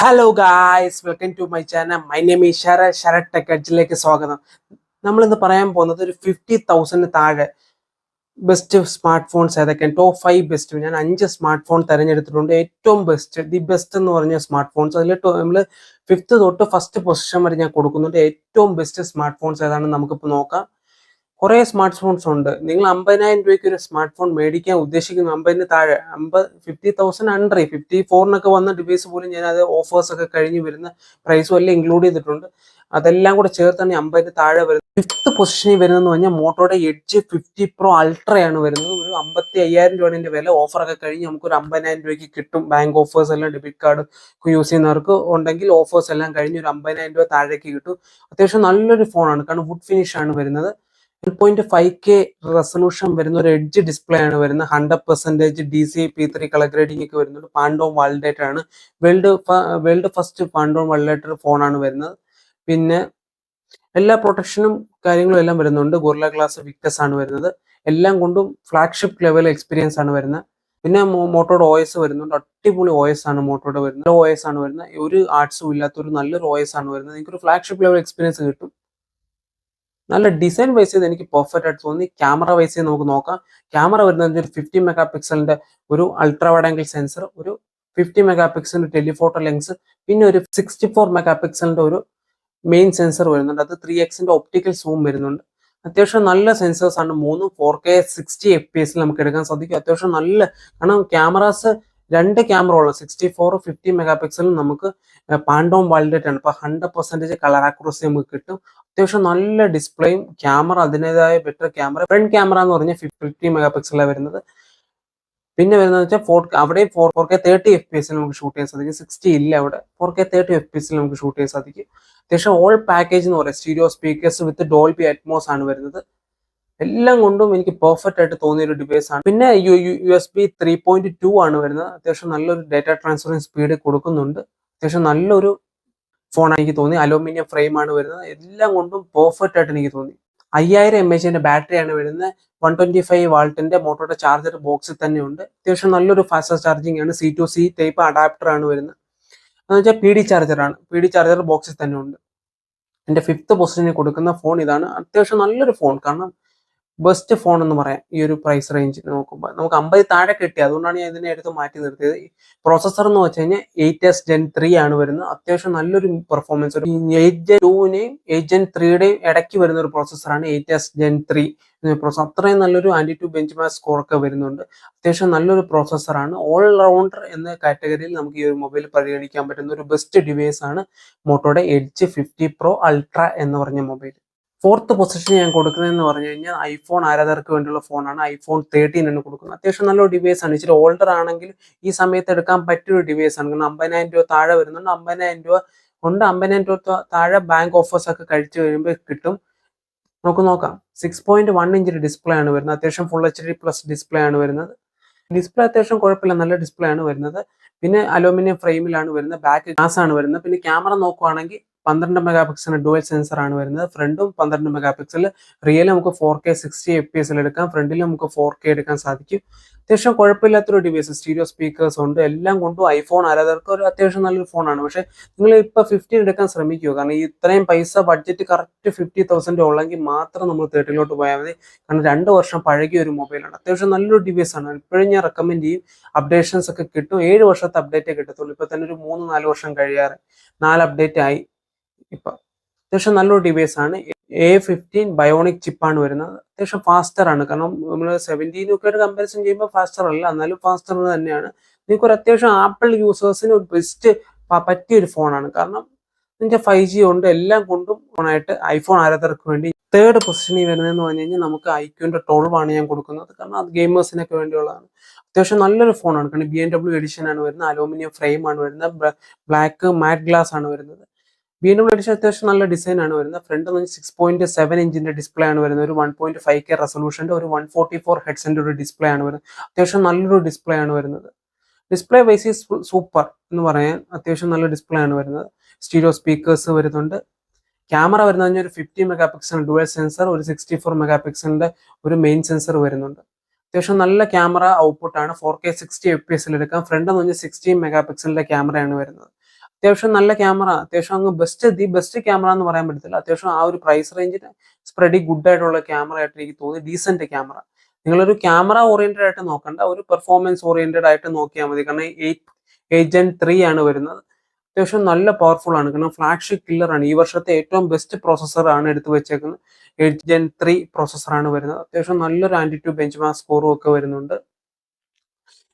Hello guys, welcome to my channel. My name is Sharath tech എഡ്ജിലേക്ക് സ്വാഗതം. നമ്മൾ ഇന്ന് പറയാൻ പോകുന്നത് ഒരു 50,000 താഴെ ബെസ്റ്റ് സ്മാർട്ട് ഫോൺസ് ഏതൊക്കെയാണ്, ടോപ്പ് 5 ബെസ്റ്റ്. ഞാൻ 5 സ്മാർട്ട് ഫോൺ തിരഞ്ഞെടുത്തിട്ടുണ്ട്. ഏറ്റവും ബെസ്റ്റ്, ദി ബെസ്റ്റ് എന്ന് പറഞ്ഞ സ്മാർട്ട് ഫോൺസ്. അതിൽ നമ്മൾ ഫിഫ്ത്ത് തൊട്ട് ഫസ്റ്റ് പൊസിഷൻ വരെ ഞാൻ കൊടുക്കുന്നുണ്ട്. ഏറ്റവും ബെസ്റ്റ് സ്മാർട്ട് ഫോൺസ് ഏതാണെന്ന് നമുക്കിപ്പോൾ നോക്കാം. കുറെ സ്മാർട്ട് ഫോൺസ് ഉണ്ട്. നിങ്ങൾ 50,000 രൂപയ്ക്ക് ഒരു സ്മാർട്ട് ഫോൺ മേടിക്കാൻ ഉദ്ദേശിക്കുന്നു, 50 താഴെ, 50,000 അണ്ടർ 54 വന്ന ഡിവൈസ് പോലും ഞാൻ അത് ഓഫേഴ്സ് ഒക്കെ കഴിഞ്ഞ് വരുന്ന പ്രൈസും എല്ലാം ഇൻക്ലൂഡ് ചെയ്തിട്ടുണ്ട്. അതെല്ലാം കൂടെ ചേർത്താണ് 50 താഴെ വരുന്നത്. ഫിഫ്ത്ത് പൊസിഷനിൽ വരുന്നതെന്ന് പറഞ്ഞാൽ മോട്ടോയുടെ എഡ്ജ് 50 പ്രോ അൾട്രയാണ് വരുന്നത്. ഒരു 55,000 രൂപയുടെ വില ഓഫറൊക്കെ കഴിഞ്ഞ് നമുക്കൊരു 50,000 രൂപയ്ക്ക് കിട്ടും. ബാങ്ക് ഓഫേഴ്സ് എല്ലാം ഡെബിറ്റ് കാർഡ് യൂസ് ചെയ്യുന്നവർക്ക് ഉണ്ടെങ്കിൽ ഓഫേഴ്സ് എല്ലാം കഴിഞ്ഞ് ഒരു 50,000 രൂപ താഴേക്ക് കിട്ടും. അത്യാവശ്യം നല്ലൊരു ഫോണാണ്, കാരണം വുഡ് ഫിനിഷ് ആണ് വരുന്നത്. 1.5K റെസൊല്യൂഷൻ വരുന്ന ഒരു എഡ്ജ് ഡിസ്പ്ലേ ആണ് വരുന്നത്. 100% DCI-P3 കളർ ഗ്രേഡിംഗ് ഒക്കെ വരുന്നുണ്ട്. പാൻഡോം വാലിഡേറ്റർ ആണ്. വേൾഡ് ഫസ്റ്റ് പാൻഡോം വാലിഡേറ്റർ ഫോണാണ് വരുന്നത്. പിന്നെ എല്ലാ പ്രൊട്ടക്ഷനും കാര്യങ്ങളും എല്ലാം വരുന്നുണ്ട്. ഗൊറില്ല ഗ്ലാസ് വിക്ടസ് ആണ് വരുന്നത്. എല്ലാം കൊണ്ടും ഫ്ലാഗ്ഷിപ്പ് ലെവൽ എക്സ്പീരിയൻസ് ആണ് വരുന്നത്. പിന്നെ മോട്ടോയുടെ OS വരുന്നുണ്ട്. അടിപൊളി OS ആണ് മോട്ടോയുടെ വരുന്നത്. OS ആണ് വരുന്നത്. ഒരു ആർട്സും ഇല്ലാത്ത ഒരു നല്ലൊരു OS ആണ് വരുന്നത്. എനിക്കൊരു ഫ്ലാഗ്ഷിപ്പ് ലെവൽ എക്സ്പീരിയൻസ് കിട്ടും. നല്ല ഡിസൈൻ വൈസ് ചെയ്ത് എനിക്ക് പെർഫെക്റ്റ് ആയിട്ട് തോന്നി. ക്യാമറ വൈസ് ചെയ്ത് നമുക്ക് നോക്കാം. ക്യാമറ വരുന്നത് ഒരു 50 മെഗാ പിക്സലിന്റെ ഒരു അൾട്രാ വൈഡ് ആംഗിൾ സെൻസർ, ഒരു 50 മെഗാ പിക്സലിന്റെ ടെലിഫോട്ടോ ലെൻസ്, പിന്നെ ഒരു 64 മെഗാ പിക്സലിന്റെ ഒരു മെയിൻ സെൻസർ വരുന്നുണ്ട്. അത് 3x ഒപ്റ്റിക്കൽ സൂം വരുന്നുണ്ട്. അത്യാവശ്യം നല്ല സെൻസേഴ്സ് ആണ്. 4K 60 FPS നമുക്ക് എടുക്കാൻ സാധിക്കും. അത്യാവശ്യം നല്ല, കാരണം ക്യാമറാസ് രണ്ട് ക്യാമറ ഉള്ളത് 64 50 മെഗാ പിക്സലും നമുക്ക് പാൻഡോം വാലിഡേറ്റ് ആണ്. ഇപ്പൊ 100% കളർ ആക്യുറസി നമുക്ക് കിട്ടും. അത്യാവശ്യം നല്ല ഡിസ്പ്ലേയും ക്യാമറ അതിൻ്റെതായ ബെറ്റർ ക്യാമറ. ഫ്രണ്ട് ക്യാമറ എന്ന് പറഞ്ഞാൽ 50 മെഗാ പിക്സലാണ് വരുന്നത്. പിന്നെ വരുന്നത് വെച്ചാൽ അവിടെ 4K 30 FPS നമുക്ക് ഷൂട്ട് ചെയ്യാൻ സാധിക്കും. 60 ഇല്ല അവിടെ. 4K 30 FPS നമുക്ക് ഷൂട്ട് ചെയ്യാൻ സാധിക്കും. അത്യാവശ്യം ഓൾ പാക്കേജ് എന്ന് പറയാം. സ്റ്റീരിയോ സ്പീക്കേഴ്സ് വിത്ത് ഡോൾബി അറ്റ്മോസ് ആണ് വരുന്നത്. എല്ലാം കൊണ്ടും എനിക്ക് പെർഫെക്റ്റ് ആയിട്ട് തോന്നിയ ഒരു ഡിവൈസ് ആണ്. പിന്നെ USB 3.2 ആണ് വരുന്നത്. അത്യാവശ്യം നല്ലൊരു ഡാറ്റ ട്രാൻസ്ഫറിങ് സ്പീഡ് കൊടുക്കുന്നുണ്ട്. അത്യാവശ്യം നല്ലൊരു ഫോൺ എനിക്ക് തോന്നി. അലൂമിനിയം ഫ്രെയിം ആണ് വരുന്നത്. എല്ലാം കൊണ്ടും പെർഫെക്റ്റ് ആയിട്ട് എനിക്ക് തോന്നി. 5000 mAh ബാറ്ററിയാണ് വരുന്നത്. 125 വാൾട്ടിന്റെ മോട്ടോയുടെ ചാർജർ ബോക്സിൽ തന്നെ ഉണ്ട്. അത്യാവശ്യം നല്ലൊരു ഫാസ്റ്റ് ചാർജിങ് ആണ്. C2C ടൈപ്പ് അഡാപ്റ്റർ ആണ് വരുന്നത്. എന്ന് വെച്ചാൽ PD ചാർജർ ആണ്. PD ചാർജർ ബോക്സിൽ തന്നെ ഉണ്ട്. എന്റെ ഫിഫ്ത്ത് പൊസിഷനിൽ കൊടുക്കുന്ന ഫോൺ ഇതാണ്. അത്യാവശ്യം നല്ലൊരു ഫോൺ, കാരണം ബെസ്റ്റ് ഫോൺ എന്ന് പറയാം. ഈ ഒരു പ്രൈസ് റേഞ്ച് നോക്കുമ്പോൾ നമുക്ക് 50 താഴെ കിട്ടി. അതുകൊണ്ടാണ് ഞാൻ ഇതിനെ എടുത്ത് മാറ്റി നിർത്തിയത്. പ്രോസസർ എന്ന് വെച്ച് കഴിഞ്ഞാൽ 8S Gen 3 ആണ് വരുന്നത്. അത്യാവശ്യം നല്ലൊരു പെർഫോമൻസ്. ഒരു 8Gen 2നെയും 8Gen 3യുടെയും ഇടയ്ക്ക് വരുന്ന ഒരു പ്രോസസ്സറാണ് 8S Gen 3 പ്രോസസർ. അത്രയും നല്ലൊരു ആന്റി ബെഞ്ച് മാർക്ക് സ്കോർ ഒക്കെ വരുന്നുണ്ട്. അത്യാവശ്യം നല്ലൊരു പ്രോസസ്സറാണ്. ഓൾ റൗണ്ടർ എന്ന കാറ്റഗറിയിൽ നമുക്ക് ഈ ഒരു മൊബൈൽ പരിഗണിക്കാൻ പറ്റുന്ന ഒരു ബെസ്റ്റ് ഡിവൈസ് ആണ് മോട്ടോയുടെ എഡ്ജ് 50 Pro Ultra എന്ന് പറഞ്ഞ മൊബൈൽ. ഫോർത്ത് പൊസിഷൻ ഞാൻ കൊടുക്കുന്നതെന്ന് പറഞ്ഞു കഴിഞ്ഞാൽ ഐഫോൺ ആരാധകർക്ക് വേണ്ടിയുള്ള ഫോണാണ്. iPhone 13 ആണ് കൊടുക്കുന്നത്. അത്യാവശ്യം നല്ലൊരു ഡിവൈസ് ആണ്. ഇച്ചിരി ഓൾഡർ ആണെങ്കിൽ ഈ സമയത്ത് എടുക്കാൻ പറ്റിയൊരു ഡിവൈസ് ആണ്. കാരണം 50,000 രൂപ താഴെ വരുന്നുണ്ട്. 50,000 രൂപ കൊണ്ട് 50,000 രൂപ താഴെ ബാങ്ക് ഓഫേഴ്സ് ഒക്കെ കഴിച്ചു കഴിയുമ്പോൾ കിട്ടും. നമുക്ക് നോക്കാം. 6.1 ഇഞ്ച് ഡിസ്പ്ലേ ആണ് വരുന്നത്. അത്യാവശ്യം ഫുൾ HD+ ഡിസ്പ്ലേ ആണ് വരുന്നത്. ഡിസ്പ്ലേ അത്യാവശ്യം കുഴപ്പമില്ല, നല്ല ഡിസ്പ്ലേ ആണ് വരുന്നത്. പിന്നെ അലൂമിനിയം ഫ്രെയിമിലാണ് വരുന്നത്. ബാക്ക് ഗ്ലാസ് ആണ് വരുന്നത്. പിന്നെ ക്യാമറ നോക്കുവാണെങ്കിൽ 12 മെഗാ പിക്സൽ ഡുവൽ സെൻസർ ആണ് വരുന്നത്. ഫ്രണ്ടും 12 മെഗാ പിക്സൽ. റിയൽ നമുക്ക് 4K 60 FPS എടുക്കാം. ഫ്രണ്ടിൽ നമുക്ക് 4K എടുക്കാൻ സാധിക്കും. അത്യാവശ്യം കുഴപ്പമില്ലാത്തൊരു ഡിവൈസ്. സ്റ്റീരിയോ സ്പീക്കേഴ്സ് ഉണ്ട്. എല്ലാം കൊണ്ടും ഐഫോൺ ആരാധകർക്ക് ഒരു അത്യാവശ്യം നല്ലൊരു ഫോണാണ്. പക്ഷെ നിങ്ങൾ ഇപ്പൊ 15 എടുക്കാൻ ശ്രമിക്കുക. കാരണം ഈ ഇത്രയും പൈസ ബഡ്ജറ്റ് കറക്റ്റ് 50,000 ഉള്ളെങ്കിൽ മാത്രം നമ്മൾ 13 പോയാൽ മതി. കാരണം 2 വർഷം പഴകിയ ഒരു മൊബൈലാണ്. അത്യാവശ്യം നല്ലൊരു ഡിവൈസ് ആണ്. ഇപ്പോഴും ഞാൻ റെക്കമെൻഡ് ചെയ്യും. അപ്ഡേഷൻസ് ഒക്കെ കിട്ടും. 7 വർഷത്തെ അപ്ഡേറ്റേ കിട്ടത്തുള്ളൂ. ഇപ്പൊ തന്നെ ഒരു 3-4 വർഷം കഴിയാറ്. 4 അപ്ഡേറ്റ് ആയി. ഇപ്പൊ അത്യാവശ്യം നല്ലൊരു ഡിവൈസ് ആണ്. A15 ബയോണിക് ചിപ്പാണ് വരുന്നത്. അത്യാവശ്യം ഫാസ്റ്റർ ആണ്. കാരണം നമ്മൾ 17 ഒക്കെ ആയിട്ട് കമ്പാരിസൺ ചെയ്യുമ്പോൾ ഫാസ്റ്റർ അല്ല, എന്നാലും ഫാസ്റ്റർ തന്നെയാണ്. നിങ്ങൾക്ക് ഒരു അത്യാവശ്യം ആപ്പിൾ യൂസേഴ്സിന് ഒരു ബെസ്റ്റ് പറ്റിയ ഒരു ഫോണാണ്. കാരണം നിങ്ങൾക്ക് 5G ഉണ്ട്. എല്ലാം കൊണ്ടും ഫോണായിട്ട് ഐഫോൺ ആരാധകർക്ക് വേണ്ടി. തേർഡ് പൊസിഷനിൽ വരുന്നതെന്ന് പറഞ്ഞു കഴിഞ്ഞാൽ നമുക്ക് iQന്റെ 12 ആണ് ഞാൻ കൊടുക്കുന്നത്. കാരണം അത് ഗെയിമേഴ്സിനൊക്കെ വേണ്ടിയുള്ളതാണ്. അത്യാവശ്യം നല്ലൊരു ഫോണാണ്. കാരണം BMW എഡിഷൻ ആണ് വരുന്നത്. അലൂമിനിയം ഫ്രെയിം ആണ് വരുന്നത്. ബ്ലാക്ക് മാറ്റ് ഗ്ലാസ് ആണ് വരുന്നത്. BMW എഡിഷൻ അത്യാവശ്യം നല്ല ഡിസൈൻ ആണ് വരുന്നത്. ഫ്രണ്ട് 6.7 ഇഞ്ചിന്റെ ഡിസ്പ്ലേ ആണ് വരുന്നത്. ഒരു 1.5K റെസൊല്യൂഷന്റെ ഒരു 144 ഹെഡ്സിന്റെ ഒരു ഡിസ്പ്ലേ ആണ് വരുന്നത്. അത്യാവശ്യം നല്ലൊരു ഡിസ്പ്ലേ ആണ് വരുന്നത്. ഡിസ്പ്ലേ വൈസ് സൂപ്പർ എന്ന് പറയാൻ അത്യാവശ്യം നല്ല ഡിസ്പ്ലേ ആണ് വരുന്നത്. സ്റ്റീരിയോ സ്പീക്കേഴ്സ് വരുന്നുണ്ട്. ക്യാമറ വരുന്നത് ഒരു 50 മെഗാ പിക്സൽ ഡുവൽ സെൻസർ, ഒരു 64 മെഗാ പിക്സലിന്റെ ഒരു മെയിൻ സെൻസർ വരുന്നുണ്ട്. അത്യാവശ്യം നല്ല ക്യാമറ ഔട്ട്പുട്ട് ആണ്. 4K 60 FPS എടുക്കാം. ഫ്രണ്ട് 16 മെഗാ പിക്സലിന്റെ ക്യാമറയാണ് വരുന്നത്. അത്യാവശ്യം നല്ല ക്യാമറ, അത്യാവശ്യം അങ്ങ് ദി ബെസ്റ്റ് ക്യാമറ എന്ന് പറയാൻ പറ്റത്തില്ല. അത്യാവശ്യം ആ ഒരു പ്രൈസ് റേഞ്ചിന് സ്പ്രെഡി ഗുഡ് ആയിട്ടുള്ള ക്യാമറ ആയിട്ട് എനിക്ക് തോന്നി. Decent camera. നിങ്ങളൊരു ക്യാമറ ഓറിയന്റഡ് ആയിട്ട് നോക്കണ്ട, ഒരു പെർഫോമൻസ് ഓറിയന്റഡ് ആയിട്ട് നോക്കിയാൽ മതി. കാരണം 8 Gen 3 ആണ് വരുന്നത്. അത്യാവശ്യം നല്ല പവർഫുൾ ആണ്. കാരണം ഫ്ലാഗ്ഷിപ്പ് കില്ലർ ആണ്. ഈ വർഷത്തെ ഏറ്റവും ബെസ്റ്റ് പ്രോസസ്സർ ആണ് എടുത്തു വെച്ചേക്കുന്നത്. 8 Gen 3 പ്രോസസ്സർ ആണ് വരുന്നത്. അത്യാവശ്യം നല്ലൊരു ആന്റിറ്റ്യൂഡ് ബെഞ്ച് മാർക്ക് സ്കോറും ഒക്കെ വരുന്നുണ്ട്.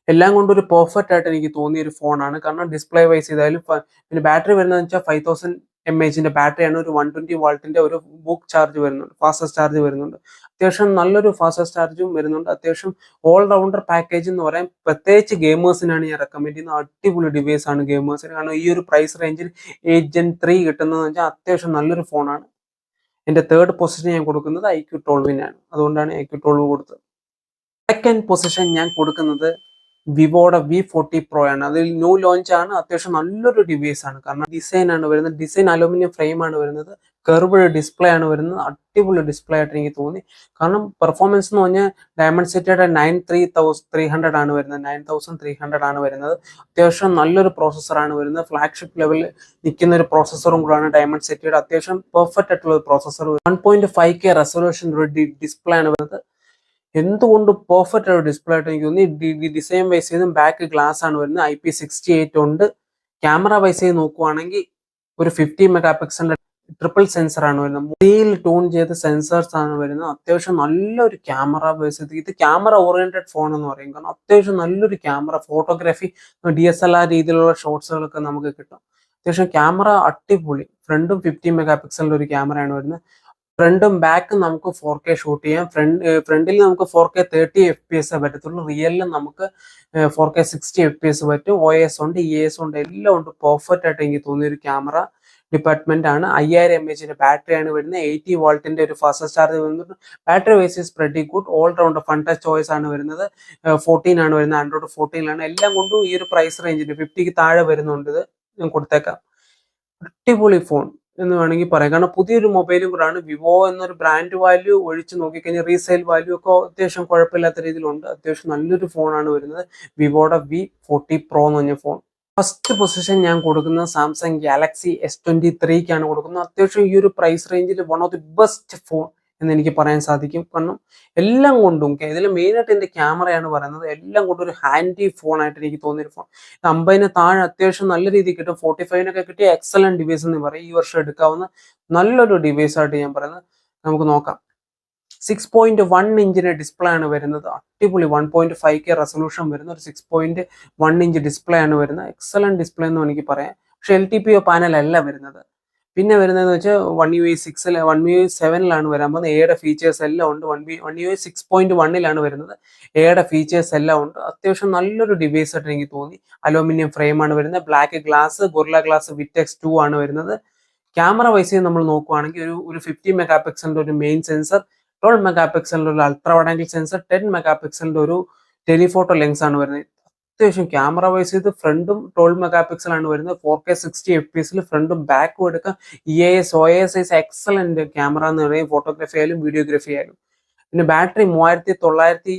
എല്ലാം കൊണ്ടും ഒരു പെർഫെക്റ്റ് ആയിട്ട് എനിക്ക് തോന്നിയ ഒരു ഫോണാണ്. കാരണം ഡിസ്പ്ലേ വൈസ് ചെയ്താലും പിന്നെ ബാറ്ററി വരുന്നതെന്ന് വെച്ചാൽ 5000 mAh ബാറ്ററിയാണ്. ഒരു 120 വാൾട്ടിന്റെ ഒരു ബുക്ക് ചാർജ് വരുന്നുണ്ട്, ഫാസ്റ്റസ്റ്റ് ചാർജ് വരുന്നുണ്ട്. അത്യാവശ്യം നല്ലൊരു ഫാസ്റ്റസ്റ്റ് ചാർജും വരുന്നുണ്ട്. അത്യാവശ്യം ഓൾ റൗണ്ടർ പാക്കേജ് എന്ന് പറയാൻ പ്രത്യേകിച്ച് ഗെയിമേഴ്സിനാണ് ഞാൻ റെക്കമെൻഡ് ചെയ്യുന്നത്. അടിപൊളി ഡിവൈസ് ആണ് ഗെയിമേഴ്സിന്. കാരണം ഈ ഒരു പ്രൈസ് റേഞ്ചിൽ 8 Gen 3 കിട്ടുന്നതെന്ന് വെച്ചാൽ അത്യാവശ്യം നല്ലൊരു ഫോണാണ്. എന്റെ തേർഡ് പൊസിഷൻ ഞാൻ കൊടുക്കുന്നത് IQ12 അതുകൊണ്ടാണ് IQ12 കൊടുത്തത്. സെക്കൻഡ് പൊസിഷൻ ഞാൻ കൊടുക്കുന്നത് വിവോയുടെ V40 Pro ആണ്. അതിൽ ന്യൂ ലോഞ്ച് ആണ്. അത്യാവശ്യം നല്ലൊരു ഡിവൈസ് ആണ്. കാരണം ഡിസൈൻ ആണ് വരുന്നത്. ഡിസൈൻ അലൂമിനിയം ഫ്രെയിം ആണ് വരുന്നത്. കർവ്ഡ് ഡിസ്പ്ലേ ആണ് വരുന്നത്. അടിപൊളി ഡിസ്പ്ലേ ആയിട്ട് എനിക്ക് തോന്നി. കാരണം പെർഫോമൻസ് എന്ന് പറഞ്ഞാൽ ഡയമണ്ട്സിറ്റിയുടെ 9300 ആണ് വരുന്നത്. 9300 ആണ് വരുന്നത്. അത്യാവശ്യം നല്ലൊരു പ്രോസസ്സർ ആണ് വരുന്നത്. ഫ്ലാഗ്ഷിപ്പ് ലെവലിൽ നിൽക്കുന്ന ഒരു പ്രോസസ്സറും കൂടാണ് ഡയമണ്ട്സിറ്റിയുടെ. അത്യാവശ്യം പെർഫെക്റ്റ് ആയിട്ടുള്ള ഒരു പ്രോസസ്സർ. 1.5K റെസൊല്യൂഷൻ ഡിസ്പ്ലേ ആണ് വരുന്നത്. എന്തുകൊണ്ട് പെർഫെക്റ്റ് ആയിട്ട് ഡിസ്പ്ലേ ആയിട്ട് എനിക്ക് തോന്നി. ഡിസൈൻ വൈസ് ചെയ്തും ബാക്ക് ഗ്ലാസ് ആണ് വരുന്നത്. IP68 ഉണ്ട്. ക്യാമറ വൈസ് ചെയ്ത് നോക്കുവാണെങ്കിൽ ഒരു 50 മെഗാ പിക്സലിന്റെ ട്രിപ്പിൾ സെൻസർ ആണ് വരുന്നത്. മുറിയിൽ ട്യൂൺ ചെയ്ത സെൻസേഴ്സ് ആണ് വരുന്നത്. അത്യാവശ്യം നല്ലൊരു ക്യാമറ ബേസ് ചെയ്ത്, ഇത് ക്യാമറ ഓറിയന്റഡ് ഫോൺ എന്ന് പറയും. കാരണം അത്യാവശ്യം നല്ലൊരു ക്യാമറ, ഫോട്ടോഗ്രാഫി DSLR രീതിയിലുള്ള ഷോട്ട്സുകളൊക്കെ നമുക്ക് കിട്ടും. അത്യാവശ്യം ക്യാമറ അടിപൊളി. ഫ്രണ്ടും 50 മെഗാ പിക്സലിന്റെ ഒരു ക്യാമറയാണ് വരുന്നത്. ഫ്രണ്ടും ബാക്കും നമുക്ക് 4K ഷൂട്ട് ചെയ്യാം. ഫ്രണ്ടിൽ നമുക്ക് 4K 30 FPS പറ്റത്തുള്ളൂ. റിയലിൽ നമുക്ക് 4K 60 FPS പറ്റും. OIS ഉണ്ട്, EAS ഉണ്ട്, എല്ലാം ഉണ്ട്. പെർഫെക്റ്റ് ആയിട്ട് എനിക്ക് തോന്നിയ ഒരു ക്യാമറ ഡിപ്പാർട്ട്മെന്റ് ആണ്. 5000 mAh ബാറ്ററി ആണ് വരുന്നത്. 80 വാൾട്ടിന്റെ ഒരു ഫാസ്റ്റ് ചാർജ് വരുന്നത്. Battery wise is pretty good. All round Funtouch OS ആണ് വരുന്നത്. 14 ആണ് വരുന്നത്. Android 14 എല്ലാം കൊണ്ടും ഈ ഒരു പ്രൈസ് റേഞ്ചിൽ 50ക്ക് താഴെ വരുന്നുണ്ട്. ഇത് ഞാൻ കൊടുത്തേക്കാം. അടിപൊളി ഫോൺ എന്ന് വേണമെങ്കിൽ പറയാം. കാരണം പുതിയൊരു മൊബൈലും കൂടാണ്. വിവോ എന്നൊരു ബ്രാൻഡ് വാല്യൂ ഒഴിച്ച് നോക്കിക്കഴിഞ്ഞാൽ റീസെയിൽ വാല്യൂ ഒക്കെ അത്യാവശ്യം കുഴപ്പമില്ലാത്ത രീതിയിലുണ്ട്. അത്യാവശ്യം നല്ലൊരു ഫോണാണ് വരുന്നത്. വിവോയുടെ V40 Pro എന്ന് പറഞ്ഞ ഫോൺ. ഫസ്റ്റ് പൊസിഷൻ ഞാൻ കൊടുക്കുന്നത് സാംസങ് ഗാലക്സി S23 കൊടുക്കുന്നത്. അത്യാവശ്യം ഈ ഒരു പ്രൈസ് റേഞ്ചിൽ one of the best phone എന്ന് എനിക്ക് പറയാൻ സാധിക്കും. കാരണം എല്ലാം കൊണ്ടും ഇതിൽ മെയിനായിട്ട് എൻ്റെ ക്യാമറയാണ് പറയുന്നത്. എല്ലാം കൊണ്ടും ഒരു ഹാൻഡി ഫോൺ ആയിട്ട് എനിക്ക് തോന്നിയൊരു ഫോൺ. 50 താഴെ അത്യാവശ്യം നല്ല രീതിയിൽ കിട്ടും. 45 കിട്ടിയ എക്സലന്റ് ഡിവൈസ് എന്ന് പറയും. ഈ വർഷം എടുക്കാവുന്ന നല്ലൊരു ഡിവൈസ് ആയിട്ട് ഞാൻ പറയുന്നത്. നമുക്ക് നോക്കാം. 6.1 ഇഞ്ചിന്റെ ഡിസ്പ്ലേ ആണ് വരുന്നത്. അടിപൊളി 1.5K റെസൊല്യൂഷൻ വരുന്ന ഒരു 6.1 ഇഞ്ച് ഡിസ്പ്ലേ ആണ് വരുന്നത്. എക്സലന്റ് ഡിസ്പ്ലേ എന്ന് എനിക്ക് പറയാം. പക്ഷെ LTPO പാനൽ അല്ല വരുന്നത്. പിന്നെ വരുന്നതെന്ന് വെച്ചാൽ One UI 6 One UI 7 വരാൻ പോകുന്നത്. എയുടെ ഫീച്ചേഴ്സ് എല്ലാം ഉണ്ട്. One UI 6.1 വരുന്നത്. എയുടെ ഫീച്ചേഴ്സ് എല്ലാം ഉണ്ട്. അത്യാവശ്യം നല്ലൊരു ഡിവൈസ് ആയിട്ട് എനിക്ക് തോന്നി. അലൂമിനിയം ഫ്രെയിം ആണ് വരുന്നത്. ബ്ലാക്ക് ഗ്ലാസ്, ഗൊറില്ല ഗ്ലാസ് വിറ്റെക്സ് 2 ആണ് വരുന്നത്. ക്യാമറ വൈസ് നമ്മൾ നോക്കുവാണെങ്കിൽ ഒരു 50 മെഗാ പിക്സലിന്റെ ഒരു മെയിൻ സെൻസർ, 12 മെഗാ പിക്സലിന്റെ ഒരു ultra wide angle sensor, 10 mega പിക്സലിന്റെ ഒരു ടെലിഫോട്ടോ ലെൻസ് ആണ് വരുന്നത്. അത്യാവശ്യം ക്യാമറ വൈസ് ചെയ്ത് ഫ്രണ്ടും 12 മെഗാ പിക്സൽ ആണ് വരുന്നത്. 4K 60 FPS ഫ്രണ്ടും ബാക്കും എടുക്കാം. EAS OIS എക്സലന്റ് ക്യാമറ എന്ന് പറയും. ഫോട്ടോഗ്രാഫി ആയാലും വീഡിയോഗ്രാഫി ആയാലും. പിന്നെ ബാറ്ററി 3900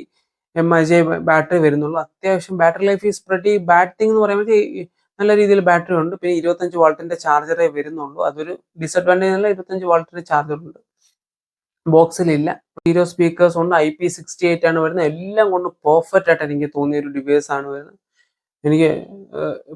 mAh ബാറ്ററി വരുന്നുള്ളൂ. അത്യാവശ്യം battery life is pretty bad thing എന്ന് പറയുമ്പോൾ നല്ല രീതിയിൽ ബാറ്ററി ഉണ്ട്. പിന്നെ 25 വാൾട്ടിന്റെ ചാർജറേ വരുന്നുള്ളൂ. അതൊരു ഡിസഡ്വാൻറ്റേജ് അല്ല. 25 വാൾട്ടിന്റെ ചാർജർ ഉണ്ട്. ബോക്സിലില്ല. സ്റ്റീരിയോ സ്പീക്കേഴ്സ് ഉണ്ട്. IP68 ആണ് വരുന്നത്. എല്ലാം കൊണ്ട് പെർഫെക്റ്റ് ആയിട്ട് എനിക്ക് തോന്നിയ ഒരു ഡിവൈസ് ആണ് വരുന്നത്. എനിക്ക്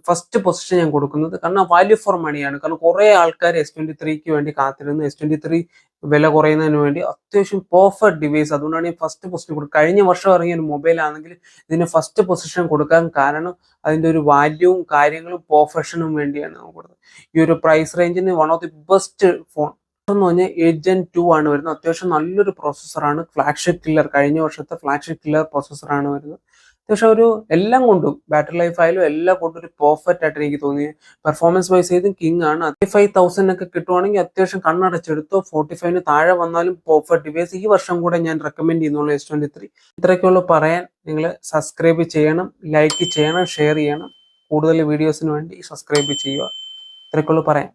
ഫസ്റ്റ് പൊസിഷൻ ഞാൻ കൊടുക്കുന്നത് കാരണം വാല്യൂ ഫോർ മണിയാണ്. കാരണം കുറെ ആൾക്കാർ S23 വേണ്ടി കാത്തിരുന്നു. S23 വില കുറയുന്നതിന് വേണ്ടി അത്യാവശ്യം പെർഫെക്റ്റ് ഡിവൈസ്. അതുകൊണ്ടാണ് ഈ ഫസ്റ്റ് പൊസിഷൻ കൊടുക്കുക. കഴിഞ്ഞ വർഷം ഇറങ്ങിയ ഒരു മൊബൈൽ ആണെങ്കിൽ ഇതിന് ഫസ്റ്റ് പൊസിഷൻ കൊടുക്കാൻ കാരണം അതിന്റെ ഒരു വാല്യൂവും കാര്യങ്ങളും പെർഫെക്ഷനും വേണ്ടിയാണ് കൊടുത്തത്. ഈ ഒരു പ്രൈസ് റേഞ്ചിന് one of the best phone എന്ന് പറഞ്ഞാൽ 8 Gen 2 ആണ് വരുന്നത്. അത്യാവശ്യം നല്ലൊരു പ്രോസസ്സറാണ്. ഫ്ലാഗ്ഷിപ്പ് കില്ലർ, കഴിഞ്ഞ വർഷത്തെ ഫ്ലാഗ്ഷിപ്പ് കില്ലർ പ്രോസസ്സറാണ് വരുന്നത്. അത്യാവശ്യം ഒരു എല്ലാം കൊണ്ടും ബാറ്ററി ലൈഫ് ആയാലും എല്ലാം കൊണ്ടും ഒരു പെർഫെക്റ്റ് ആയിട്ട് എനിക്ക് തോന്നി. പെർഫോമൻസ് വൈസ് ചെയ്തും കിങ് ആണ്. 35,000 കിട്ടുവാണെങ്കിൽ അത്യാവശ്യം കണ്ണടച്ചെടുത്തോ. 45 താഴെ വന്നാലും പെർഫെക്റ്റ് ഡിവൈസ്. ഈ വർഷം കൂടെ ഞാൻ റെക്കമെൻഡ് ചെയ്യുന്നുള്ളൂ S23. ഇത്രയൊക്കെയുള്ളൂ പറയാൻ. നിങ്ങൾ സബ്സ്ക്രൈബ് ചെയ്യണം, ലൈക്ക് ചെയ്യണം, ഷെയർ ചെയ്യണം. കൂടുതൽ വീഡിയോസിന് വേണ്ടി സബ്സ്ക്രൈബ് ചെയ്യുക. ഇത്രയൊക്കെയുള്ളൂ പറയാൻ.